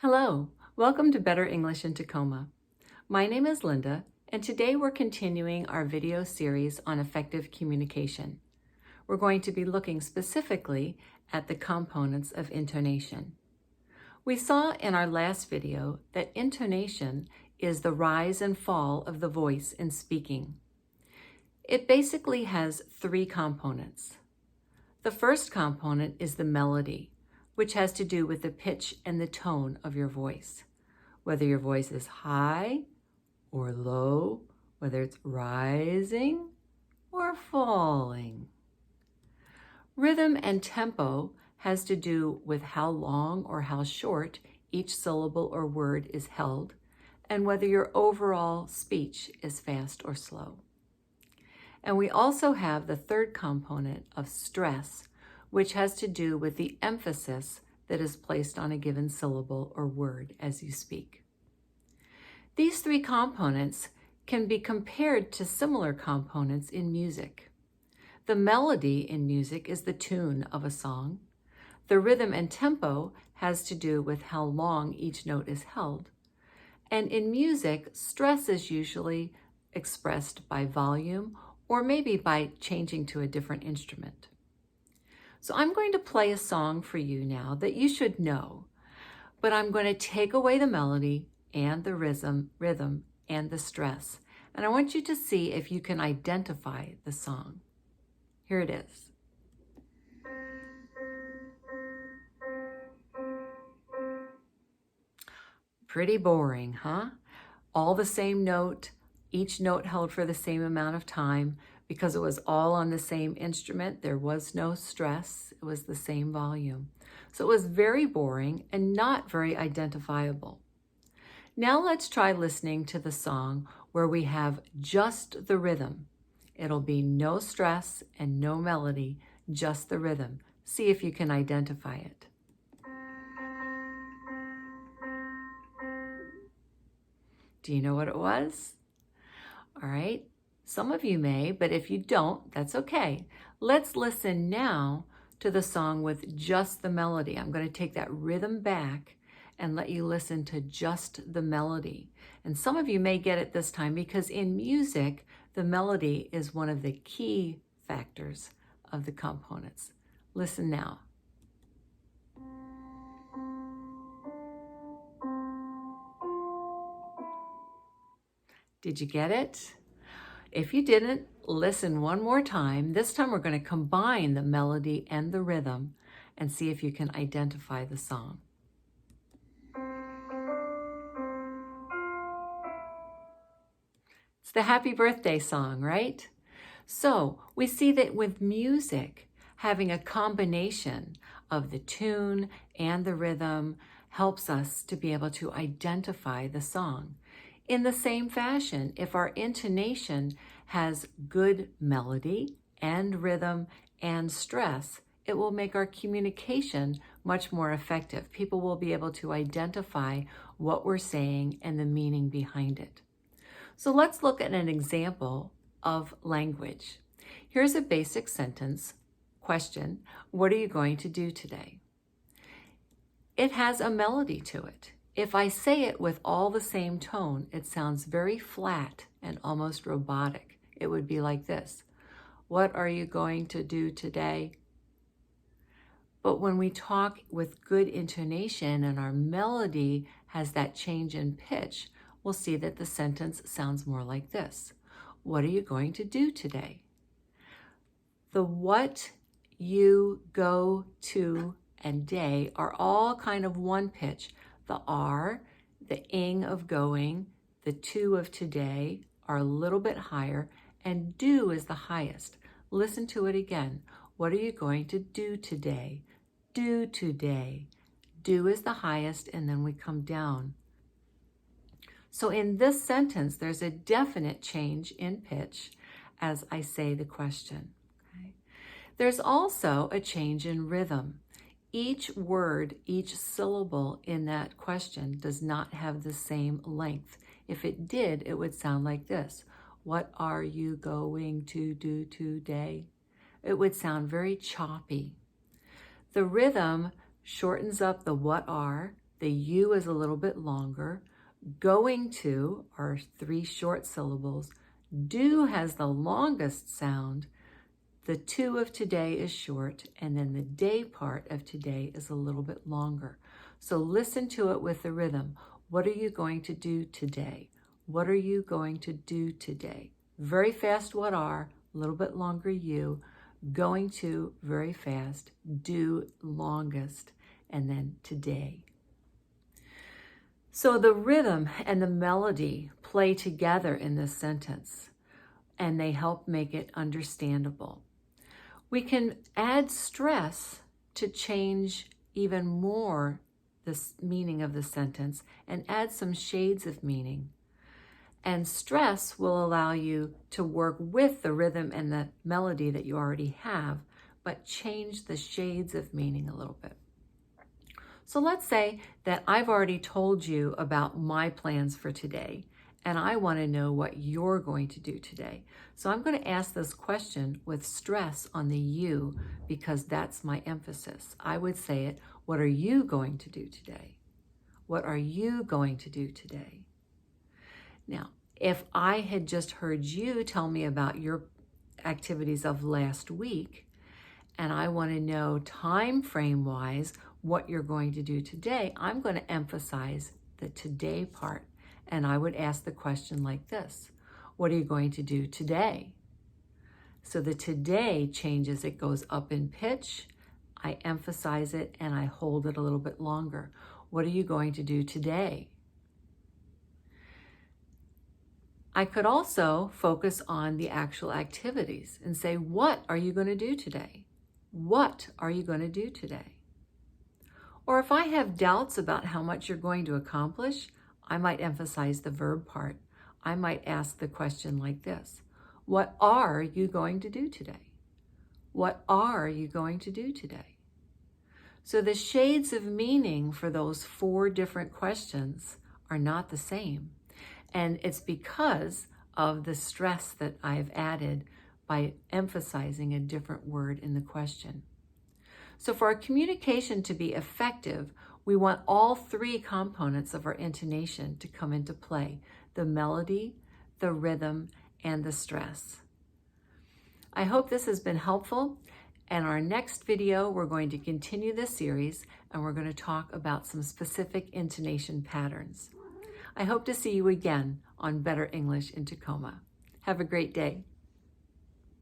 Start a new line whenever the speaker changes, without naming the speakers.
Hello, welcome to Better English in Tacoma. My name is Linda, and today we're continuing our video series on effective communication. We're going to be looking specifically at the components of intonation. We saw in our last video that intonation is the rise and fall of the voice in speaking. It basically has three components. The first component is the melody, which has to do with the pitch and the tone of your voice. Whether your voice is high or low, whether it's rising or falling. Rhythm and tempo has to do with how long or how short each syllable or word is held, and whether your overall speech is fast or slow. And we also have the third component of stress, which has to do with the emphasis that is placed on a given syllable or word as you speak. These three components can be compared to similar components in music. The melody in music is the tune of a song. The rhythm and tempo has to do with how long each note is held. And in music, stress is usually expressed by volume or maybe by changing to a different instrument. So I'm going to play a song for you now that you should know, but I'm going to take away the melody and the rhythm and the stress. And I want you to see if you can identify the song. Here it is. Pretty boring, huh? All the same note, each note held for the same amount of time. Because it was all on the same instrument, there was no stress. It was the same volume. So it was very boring and not very identifiable. Now let's try listening to the song where we have just the rhythm. It'll be no stress and no melody, just the rhythm. See if you can identify it. Do you know what it was? All right. Some of you may, but if you don't, that's okay. Let's listen now to the song with just the melody. I'm going to take that rhythm back and let you listen to just the melody. And some of you may get it this time because in music, the melody is one of the key factors of the components. Listen now. Did you get it? If you didn't, listen one more time. This time we're going to combine the melody and the rhythm and see if you can identify the song. It's the happy birthday song, right? So we see that with music, having a combination of the tune and the rhythm helps us to be able to identify the song. In the same fashion, if our intonation has good melody and rhythm and stress, it will make our communication much more effective. People will be able to identify what we're saying and the meaning behind it. So let's look at an example of language. Here's a basic sentence. Question, what are you going to do today? It has a melody to it. If I say it with all the same tone, it sounds very flat and almost robotic. It would be like this. What are you going to do today? But when we talk with good intonation and our melody has that change in pitch, we'll see that the sentence sounds more like this. What are you going to do today? The what, you, go, to, and day are all kind of one pitch. The R, the ing of going, the to of today are a little bit higher, and do is the highest. Listen to it again. What are you going to do today? Do today. Do is the highest, and then we come down. So in this sentence, there's a definite change in pitch as I say the question. Okay? There's also a change in rhythm. Each word, each syllable in that question does not have the same length. If it did, it would sound like this. What are you going to do today? It would sound very choppy. The rhythm shortens up the what are, The U is a little bit longer. Going to are 3 short syllables. Do has the longest sound. The to of today is short, and then the day part of today is a little bit longer. So listen to it with the rhythm. What are you going to do today? What are you going to do today? Very fast, what are, a little bit longer you, going to, very fast, do, longest, and then today. So the rhythm and the melody play together in this sentence, and they help make it understandable. We can add stress to change even more the meaning of the sentence and add some shades of meaning. And stress will allow you to work with the rhythm and the melody that you already have, but change the shades of meaning a little bit. So let's say that I've already told you about my plans for today, and I want to know what you're going to do today. So I'm going to ask this question with stress on the you, because that's my emphasis. I would say it, what are you going to do today? What are you going to do today? Now, if I had just heard you tell me about your activities of last week, and I want to know time frame wise what you're going to do today, I'm going to emphasize the today part. And I would ask the question like this: what are you going to do today? So the today changes, it goes up in pitch, I emphasize it, and I hold it a little bit longer. What are you going to do today? I could also focus on the actual activities and say, what are you going to do today? What are you going to do today? Or if I have doubts about how much you're going to accomplish, I might emphasize the verb part. I might ask the question like this: what are you going to do today? What are you going to do today? So the shades of meaning for those 4 different questions are not the same. And it's because of the stress that I've added by emphasizing a different word in the question. So for our communication to be effective, we want all 3 components of our intonation to come into play: the melody, the rhythm, and the stress. I hope this has been helpful. In our next video, we're going to continue this series, and we're going to talk about some specific intonation patterns. I hope to see you again on Better English in Tacoma. Have a great day.